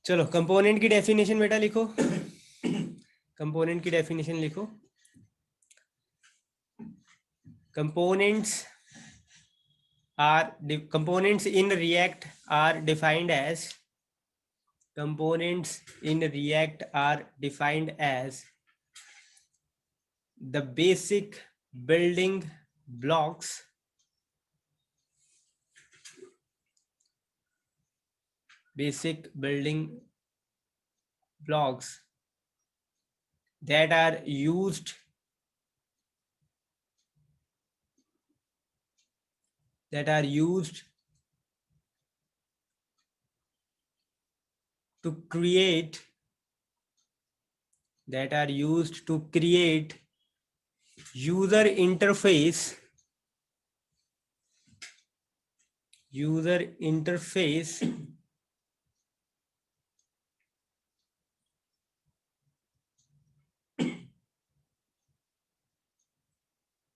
चलो कंपोनेंट की डेफिनेशन बेटा लिखो। कंपोनेंट की डेफिनेशन लिखो। Components components in React are defined as the basic building blocks that are used to create user interface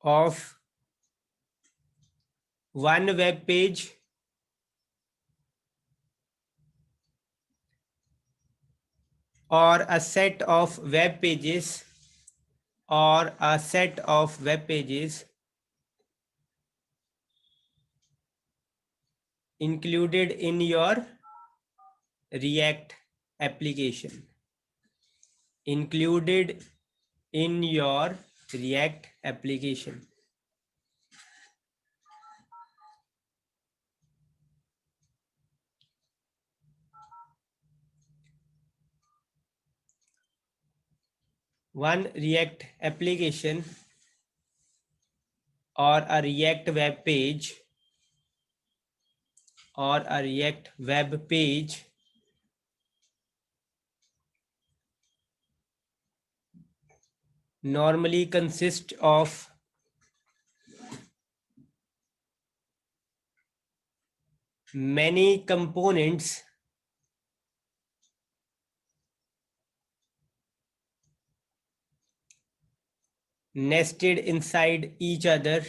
of one web page or a set of web pages included in your React application. One React application or a React web page normally consists of many components nested inside each other.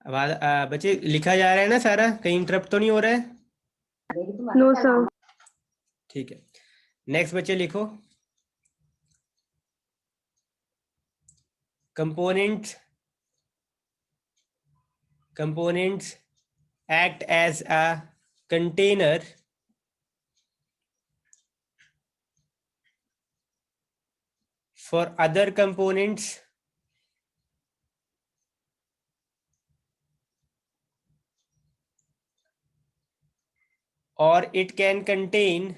अब बच्चे लिखा जा रहा है ना सारा, कहीं interrupt तो नहीं हो रहा है? No sir. ठीक है, नेक्स्ट बच्चे लिखो। components act as a container for other components or it can contain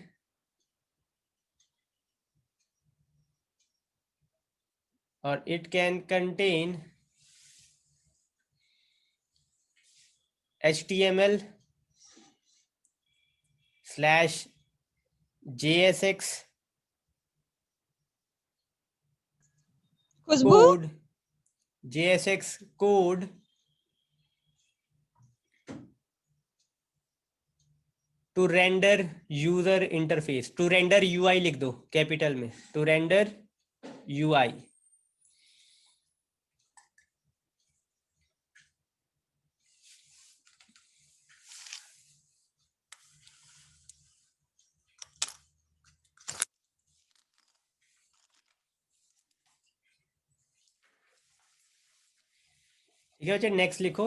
HTML/JSX code to render user interface. To render UI लिख दो कैपिटल में, to render UI. ठीक है बच्चे, नेक्स्ट लिखो।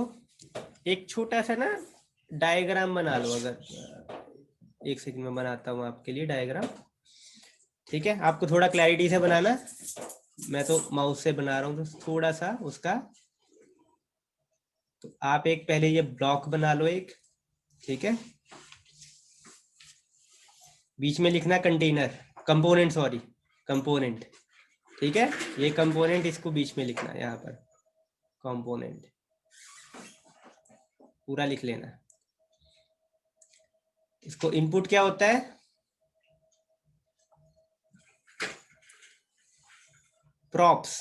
एक छोटा सा ना डायग्राम बना लो, अगर एक सेकंड में बनाता हूँ आपके लिए डायग्राम। ठीक है, आपको थोड़ा क्लैरिटी से बनाना, मैं तो माउस से बना रहा हूँ तो थोड़ा सा उसका, तो आप एक पहले ये ब्लॉक बना लो एक। ठीक है, बीच में लिखना कंटेनर, कंपोनेंट। ठीक है, ये कंपोनेंट, इसको बीच में लिखना, यहाँ पर कंपोनेंट पूरा लिख लेना। इसको इनपुट क्या होता है? प्रॉप्स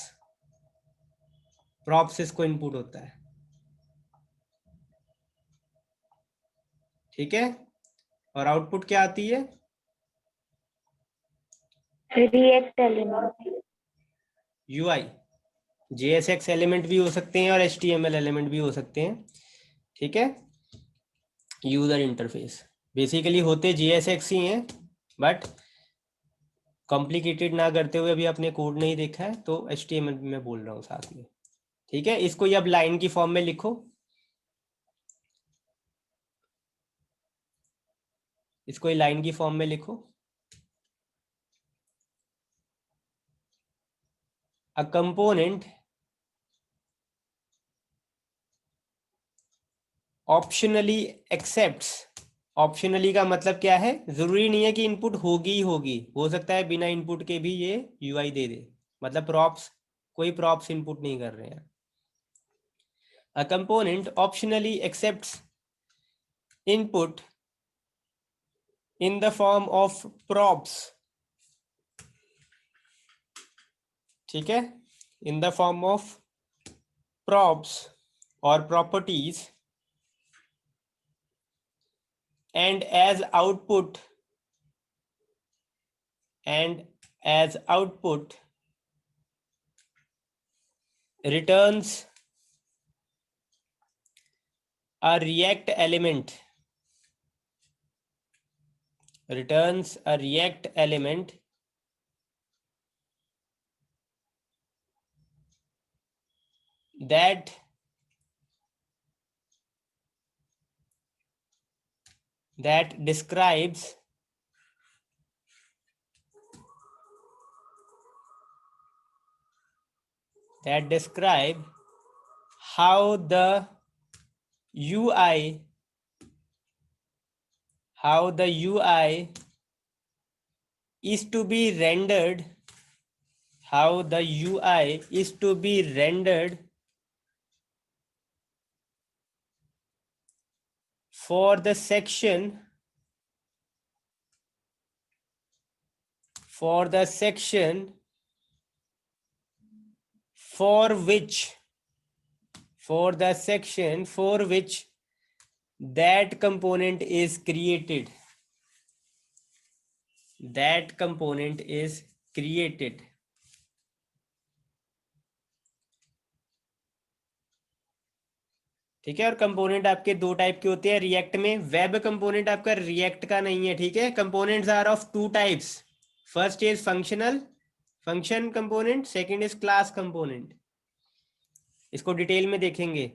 इसको इनपुट होता है। ठीक है, और आउटपुट क्या आती है? React element. UI, JSX element भी हो सकते हैं और HTML एलिमेंट भी हो सकते हैं, ठीक है। यूजर इंटरफेस बेसिकली होते JSX ही हैं, बट कॉम्प्लिकेटेड ना करते हुए अभी आपने कोड नहीं देखा है तो HTML में बोल रहा हूँ साथ में, ठीक है। इसको ये अब लाइन की फॉर्म में लिखो, इसको ये लाइन की फॉर्म में लिखो। A component optionally accepts, optionally का मतलब क्या है, जरूरी नहीं है कि इनपुट होगी ही होगी, हो सकता है बिना इनपुट के भी ये यूआई दे दे, मतलब प्रॉप्स, कोई प्रॉप्स इनपुट नहीं कर रहे हैं। A component optionally accepts input in the form of props, ठीक है, in the form of props और properties and as output returns a React element, returns a React element that describes how the UI is to be rendered, how the UI is to be rendered for the section for which that component is created, ठीक है। और component आपके दो type के होते हैं react में। Web component आपका रिएक्ट का नहीं है, ठीक है। Components are of two types, first is function component, second is class component. इसको डिटेल में देखेंगे।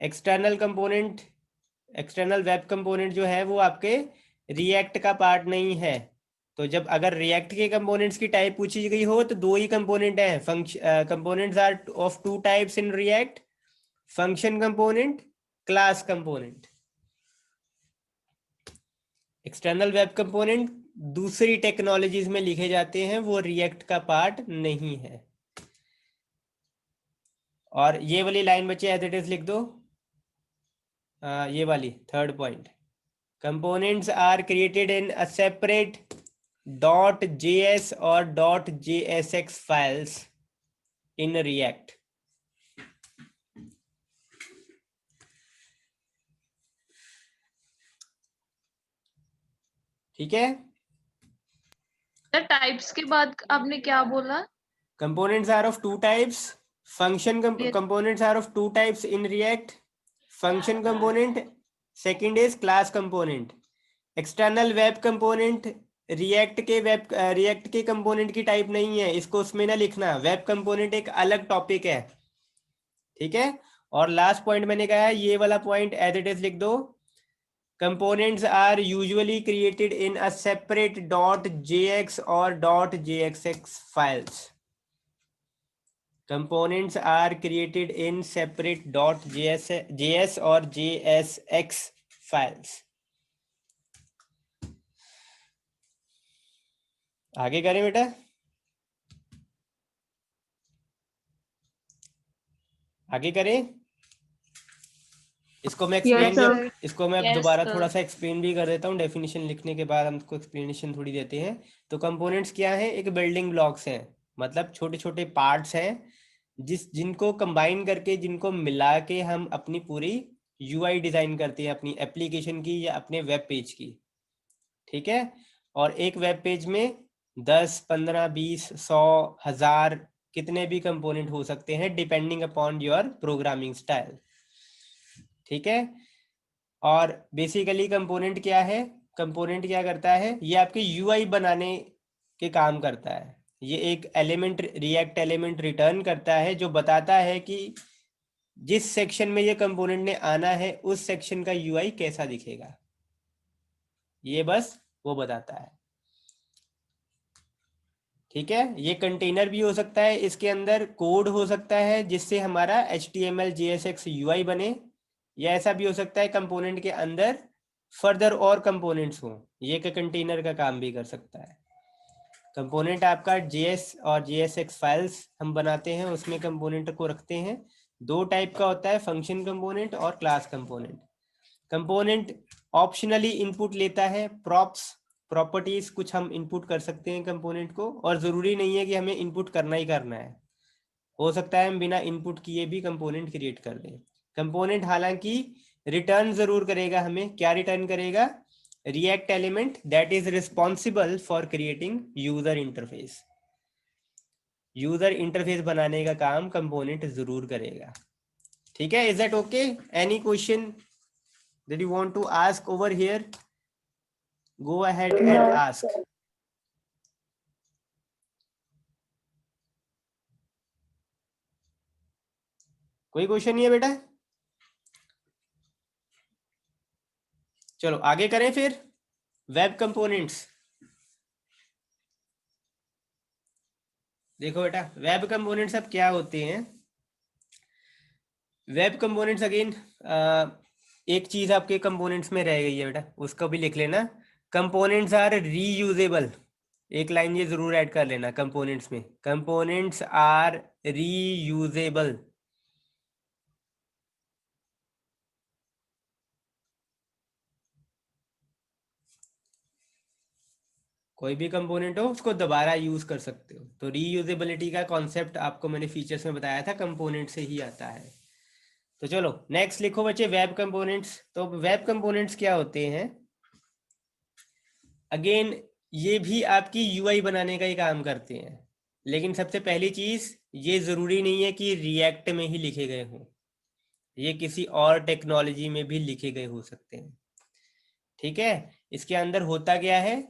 External component, external web component जो है वो आपके रिएक्ट का पार्ट नहीं है। तो जब अगर रिएक्ट के कंपोनेंट्स की टाइप पूछी गई हो तो दो ही कंपोनेंट हैं, components are of two types in React, function component, class component. External web component दूसरी टेक्नोलॉजीज में लिखे जाते हैं, वो रिएक्ट का पार्ट नहीं है। और ये वाली लाइन बच्चे एज इट इज लिख दो, ये वाली third point, components are created in a separate .js और .jsx फाइल्स इन रिएक्ट। ठीक है। टाइप्स के बाद आपने क्या बोला? Components are of two types, function components are of two types in React, function component, second is class component. External web component React के component की टाइप नहीं है, इसको उसमें ना लिखना, वेब कंपोनेंट एक अलग टॉपिक है, ठीक है। और लास्ट पॉइंट मैंने कहा है, ये वाला पॉइंट एज इट इज लिख दो, components are usually created in a separate .jx or .jsx files. Components are created in separate .js or JSX files. आगे करें बेटा, आगे करें। इसको मैं Yes, sir. इसको मैं Yes, दोबारा sir. थोड़ा सा एक्सप्लेन भी कर देता हूँ। डेफिनेशन लिखने के बाद हमको एक्सप्लेनेशन थोड़ी देते हैं। तो कंपोनेंट्स क्या है, एक बिल्डिंग ब्लॉक्स हैं, मतलब छोटे छोटे पार्ट्स हैं जिनको कंबाइन करके, जिनको मिला के हम अपनी पूरी यूआई डिजाइन करते हैं, अपनी एप्लीकेशन की या अपने वेब पेज की, ठीक है। और एक वेब पेज में 10, 15, 20, 100, 1000 कितने भी कंपोनेंट हो सकते हैं depending upon your programming style. ठीक है, और बेसिकली कंपोनेंट क्या है, कंपोनेंट क्या करता है, ये आपके यूआई बनाने के काम करता है। ये एक एलिमेंट, रिएक्ट एलिमेंट रिटर्न करता है जो बताता है कि जिस सेक्शन में ये कंपोनेंट ने आना है उस सेक्शन का यूआई कैसा दिखेगा, ये बस वो बताता है। ठीक है, ये कंटेनर भी हो सकता है, इसके अंदर कोड हो सकता है जिससे हमारा HTML JSX UI बने, या ऐसा भी हो सकता है कंपोनेंट के अंदर फर्दर और कंपोनेंट्स हों, ये का कंटेनर का काम भी कर सकता है। कंपोनेंट आपका JS और JSX फाइल्स हम बनाते हैं, उसमें कंपोनेंट को रखते हैं। दो टाइप का होता है, फंक्शन कंपोनेंट और class component. Component optionally input लेता है, प्रॉपर्टीज कुछ हम इनपुट कर सकते हैं कंपोनेंट को, और जरूरी नहीं है कि हमें इनपुट करना ही करना है, हो सकता है हम बिना इनपुट किए भी कंपोनेंट क्रिएट कर दें। कंपोनेंट हालांकि रिटर्न जरूर करेगा, हमें क्या रिटर्न करेगा, react element that is responsible for creating user interface. User interface बनाने का काम कंपोनेंट जरूर करेगा। ठीक है, is that okay? Any question that you want to ask over here? Go ahead and No. ask. कोई क्वेश्चन नहीं है बेटा? चलो आगे करें फिर। वेब कंपोनेंट्स, देखो बेटा वेब कंपोनेंट्स अब क्या होते हैं। वेब कंपोनेंट्स अगेन एक चीज आपके कंपोनेंट्स में रह गई है बेटा, उसको भी लिख लेना। कंपोनेंट्स आर रीयूजेबल, एक लाइन ये जरूर ऐड कर लेना कंपोनेंट्स में, कंपोनेंट्स आर रीयूजेबल। कोई भी कंपोनेंट हो उसको दोबारा यूज कर सकते हो, तो रीयूजेबिलिटी का कॉन्सेप्ट आपको मैंने फीचर्स में बताया था, कंपोनेंट से ही आता है। तो चलो नेक्स्ट लिखो बच्चे, वेब कंपोनेंट्स। तो वेब कंपोनेंट्स क्या होते हैं, अगेन ये भी आपकी यूआई बनाने का ही काम करते हैं, लेकिन सबसे पहली चीज, ये जरूरी नहीं है कि रिएक्ट में ही लिखे गए हों, ये किसी और टेक्नोलॉजी में भी लिखे गए हो सकते हैं। ठीक है, इसके अंदर होता क्या है,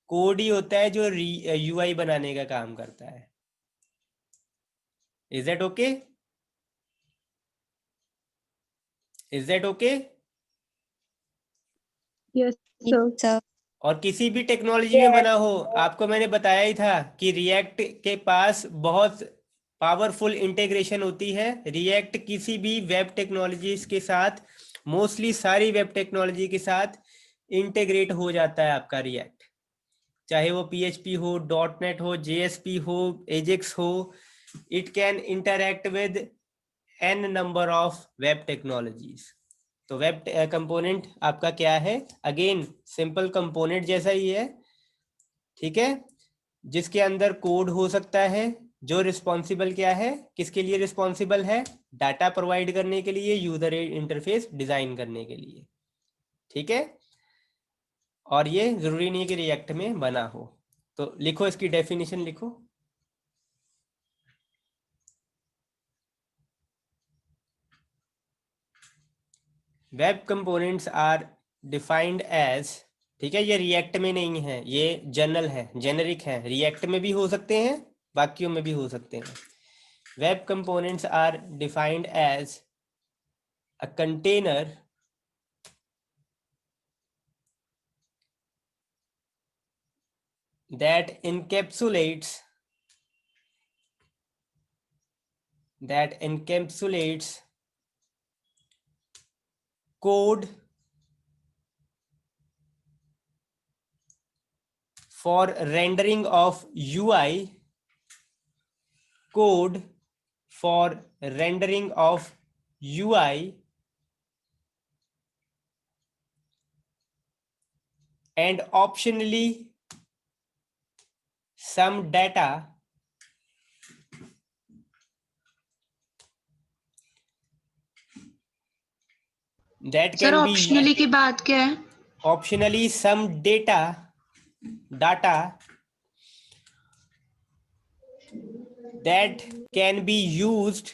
कोड ही होता है जो यूआई बनाने का काम करता है। Is that okay? Is that okay? Yes, sir. और किसी भी टेक्नोलॉजी में बना हो, आपको मैंने बताया ही था कि रिएक्ट के पास बहुत पावरफुल इंटीग्रेशन होती है। रिएक्ट किसी भी वेब टेक्नोलॉजीज के साथ, मोस्टली सारी वेब टेक्नोलॉजी के साथ इंटीग्रेट हो जाता है आपका रिएक्ट, चाहे वो PHP हो, .NET हो, JSP हो, एजेक्स हो, it can interact with n number of web technologies. तो वेब कंपोनेंट आपका क्या है, अगेन सिंपल कंपोनेंट जैसा ही है। ठीक है, जिसके अंदर कोड हो सकता है, जो रिस्पॉन्सिबल क्या है, किसके लिए रिस्पॉन्सिबल है, डाटा प्रोवाइड करने के लिए, यूजर इंटरफेस डिजाइन करने के लिए। ठीक है, और ये जरूरी नहीं कि रिएक्ट में बना हो। तो लिखो इसकी डेफिनेशन लिखो। Web components are defined as, ठीक है, ये रिएक्ट में नहीं है, ये जनरल है, जेनरिक है, रिएक्ट में भी हो सकते हैं, बाकियों में भी हो सकते हैं। Web components are defined as a container that encapsulates code for rendering of UI, code for rendering of UI and optionally some data that sir can be optionally की बात क्या है? optionally some data that can be used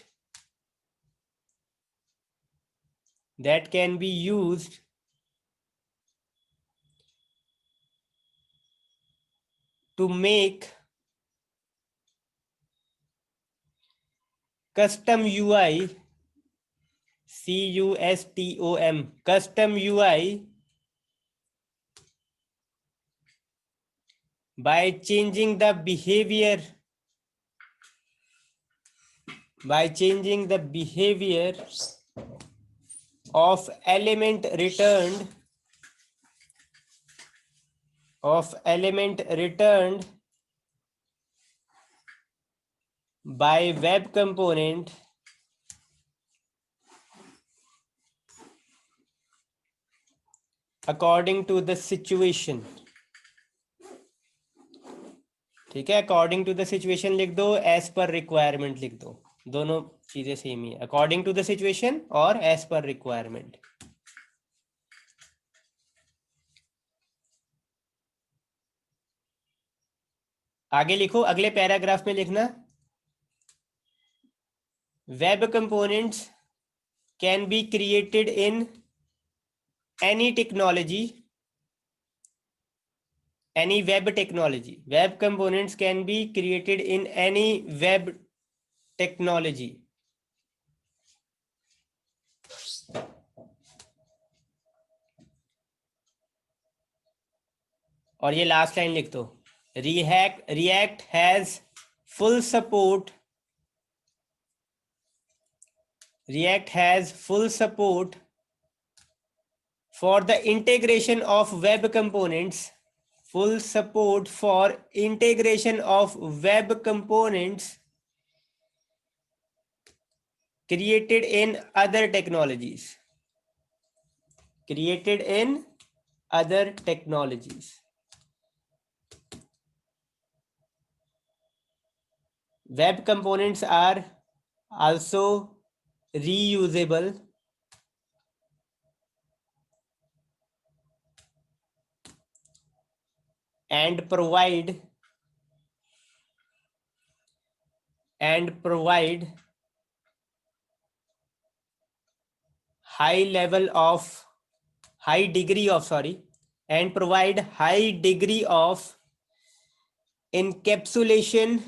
to make custom UI, custom UI by changing the behavior of element returned by web component according to the situation. ठीक है, according to the situation लिख दो, as per requirement लिख दो, दोनों चीजें same ही है, according to the situation और एज पर रिक्वायरमेंट। आगे लिखो, अगले पैराग्राफ में लिखना, web components can be created in any technology, any web technology. Web components can be created in any web technology. और ये लास्ट लाइन लिख दो, React has full support for the integration of web components, created in other technologies. Web components are also reusable and provide high degree of encapsulation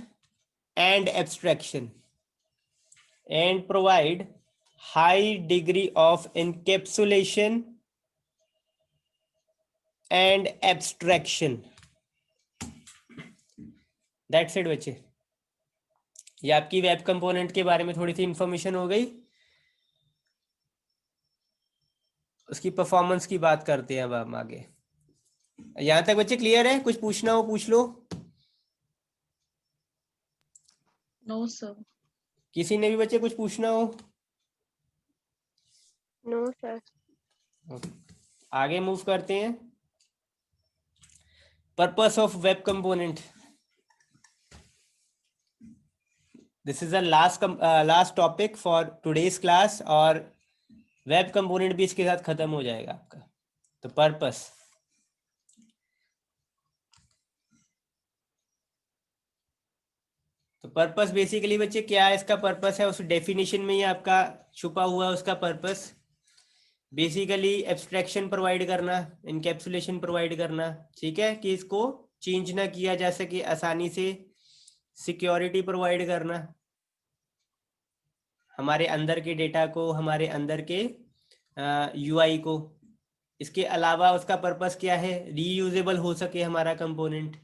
and abstraction, That's it बच्चे। ये आपकी web component के बारे में थोड़ी सी information हो गई। उसकी परफॉर्मेंस की बात करते हैं अब हम आगे। यहां तक बच्चे क्लियर है? कुछ पूछना हो पूछ लो। No sir. किसी ने भी बच्चे कुछ पूछना हो? No sir. आगे मूव करते हैं। Purpose of web component, this is the last topic for today's class, और वेब कंपोनेंट भी इसके साथ खत्म हो जाएगा आपका। तो पर्पस बेसिकली बच्चे क्या है, इसका पर्पस है उस डेफिनेशन में ही आपका छुपा हुआ है। उसका पर्पस बेसिकली एब्स्ट्रैक्शन प्रोवाइड करना, इनकैप्सुलेशन प्रोवाइड करना, ठीक है, कि इसको चेंज ना किया जा सके आसानी से, सिक्योरिटी प्रोवाइड करना हमारे अंदर के डेटा को, हमारे अंदर के यूआई को। इसके अलावा उसका पर्पस क्या है, रीयूजेबल हो सके हमारा कंपोनेंट,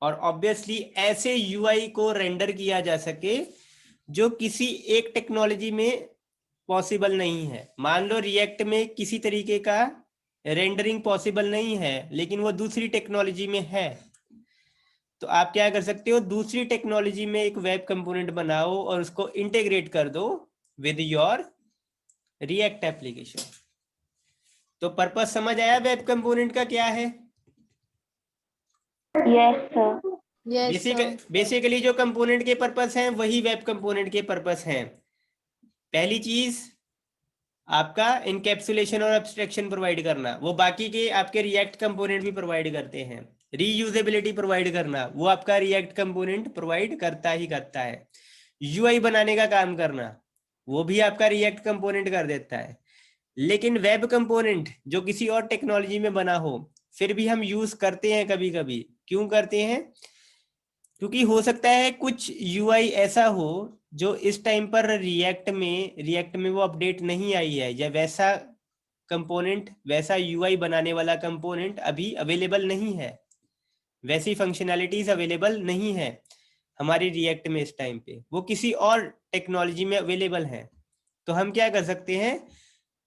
और ऑब्वियसली ऐसे यूआई को रेंडर किया जा सके जो किसी एक टेक्नोलॉजी में पॉसिबल नहीं है। मान लो रिएक्ट में किसी तरीके का रेंडरिंग पॉसिबल नहीं है, लेकिन वो दूसरी टेक्नोलॉजी में है, तो आप क्या कर सकते हो, दूसरी टेक्नोलॉजी में एक वेब कंपोनेंट बनाओ और उसको इंटीग्रेट कर दो विद योर रिएक्ट एप्लीकेशन। तो पर्पस समझ आया वेब कंपोनेंट का क्या है? Yes sir. बेसिकली जो कंपोनेंट के पर्पस हैं वही वेब कंपोनेंट के पर्पस हैं। पहली चीज आपका इनकैप्सुलेशन और एब्स्ट्रैक्शन प्रोवाइड करना, वो बाकी के आपके रिएक्ट कंपोनेंट भी प्रोवाइड करते हैं। रीयूजेबिलिटी प्रोवाइड करना, वो आपका रिएक्ट कंपोनेंट प्रोवाइड करता ही करता है। यूआई बनाने का काम करना, वो भी आपका रिएक्ट कंपोनेंट कर देता है। लेकिन वेब कंपोनेंट जो किसी और टेक्नोलॉजी में बना हो, फिर भी हम यूज करते हैं कभी कभी। क्यों करते हैं? क्योंकि हो सकता है कुछ यूआई ऐसा हो जो इस टाइम पर रिएक्ट में वो अपडेट नहीं आई है, या वैसा कंपोनेंट, वैसा यूआई बनाने वाला कंपोनेंट अभी अवेलेबल नहीं है, वैसी फंक्शनैलिटीज अवेलेबल नहीं है हमारी रिएक्ट में इस टाइम पे, वो किसी और टेक्नोलॉजी में अवेलेबल है। तो हम क्या कर सकते हैं,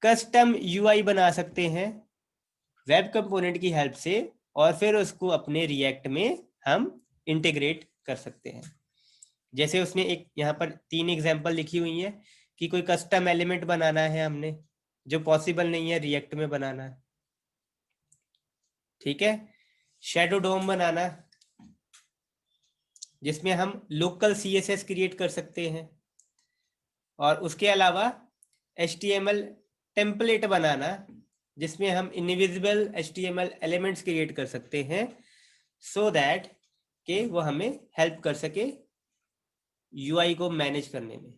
कस्टम यूआई बना सकते हैं वेब कंपोनेंट की हेल्प से, और फिर उसको अपने रिएक्ट में हम इंटीग्रेट कर सकते हैं। जैसे उसने एक यहाँ पर 3 एग्जांपल लिखी हुई है कि कोई कस्टम एलिमेंट बनाना है हमने, जो पॉसिबल नहीं है रिएक्ट में बनाना, ठीक है। शैडो डोम बनाना, जिसमें हम लोकल CSS क्रिएट कर सकते हैं, और उसके अलावा HTML टेम्पलेट बनाना, जिसमें हम इनविजिबल HTML एलिमेंट्स क्रिएट कर सकते हैं, सो दैट कि वो हमें हेल्प कर सके यूआई को मैनेज करने में।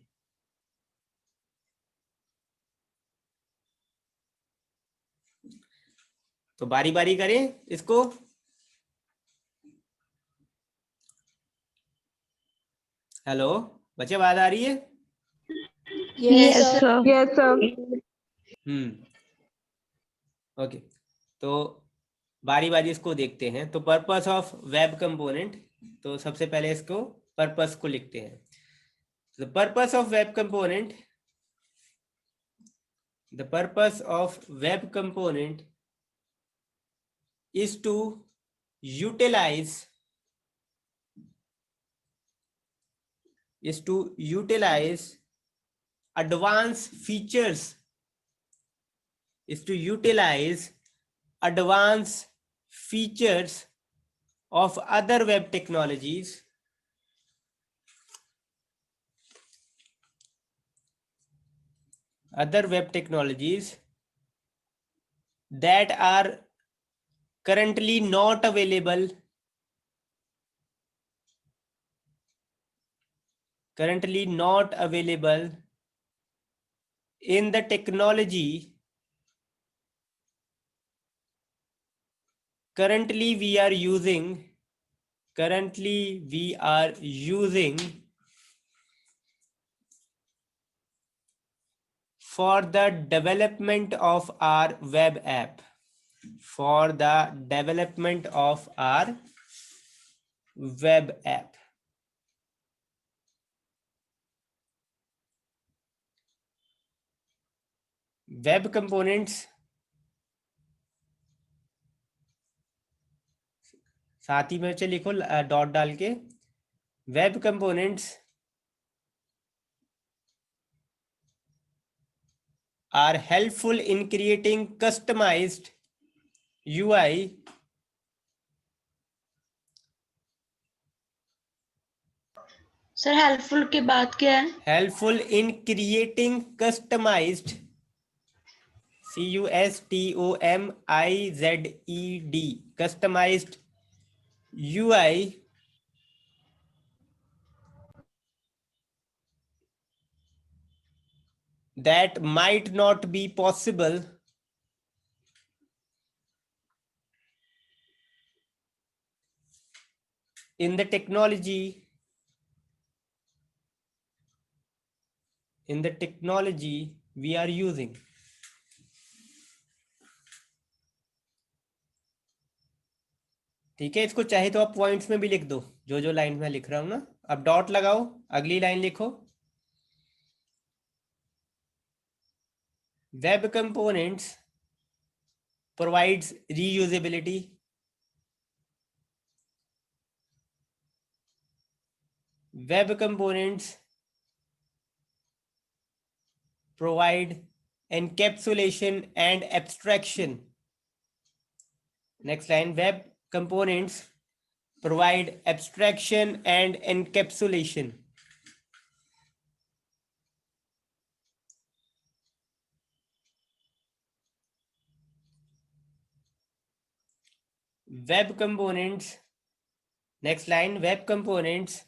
तो बारी बारी करें इसको। हेलो बच्चे, आवाज आ रही है? Yes, Yes, sir. sir. Yes, sir. Okay, तो बारी बारी इसको देखते हैं। तो पर्पस ऑफ वेब कंपोनेंट, तो सबसे पहले इसको पर्पस को लिखते हैं। The purpose of web component, the purpose of web component is to utilize advanced features, is to utilize advanced features of other web technologies that are currently not available in the technology currently we are using for the development of our web app, for the development of our web app. Web components साथ ही में नीचे लिखो dot डाल के, web components are helpful in creating customized UI sir helpful के बाद क्या है? helpful in creating customized CUSTOMIZED customized UI that might not be possible in the technology we are using. ठीक है, इसको चाहे तो आप पॉइंट्स में भी लिख दो, जो जो लाइन में लिख रहा हूं ना। अब डॉट लगाओ, अगली लाइन लिखो। Web components provides reusability, web components provide encapsulation and abstraction. Next line, web components provide abstraction and encapsulation. web components, next line, web components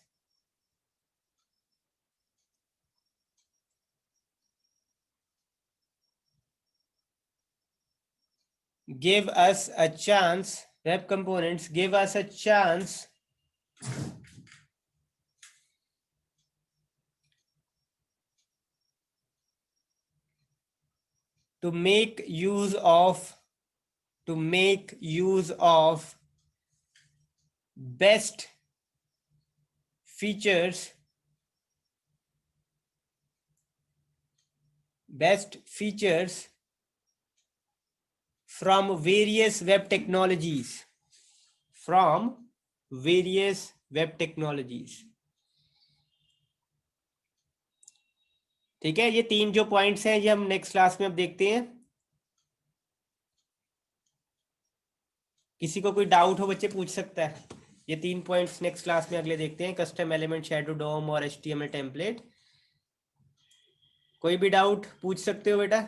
give us a chance, web components give us a chance to make use of best features from various web technologies, ठीक है। ये 3 जो points हैं ये हम next class में अब देखते हैं। किसी को कोई डाउट हो बच्चे पूछ सकता है। ये 3 पॉइंट्स नेक्स्ट क्लास में अगले देखते हैं, कस्टम एलिमेंट, शैडो डॉम और HTML टेम्पलेट। कोई भी डाउट पूछ सकते हो बेटा।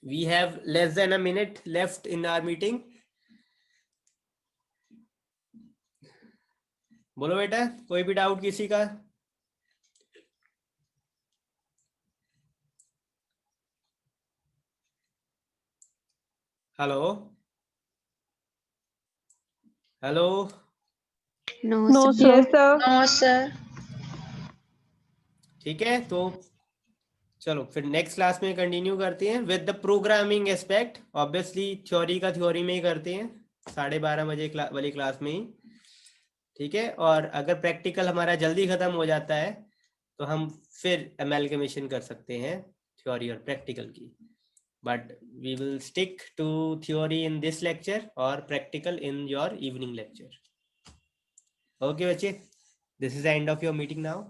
We have less than a minute left in our meeting. बोलो बेटा, कोई भी डाउट किसी का? Hello hello. No, sir. Yes, sir. No sir. ठीक है, तो चलो फिर नेक्स्ट क्लास में कंटिन्यू करते हैं with the programming aspect. Obviously theory का थ्योरी में ही करते हैं 12:30 बजे वाली क्लास में ही। ठीक है, और अगर प्रैक्टिकल हमारा जल्दी खत्म हो जाता है तो हम फिर अमेलगमेशन कर सकते हैं थ्योरी और प्रैक्टिकल की। But we will stick to theory in this lecture और practical in your evening lecture. Okay बच्चे, this is the end of your meeting now.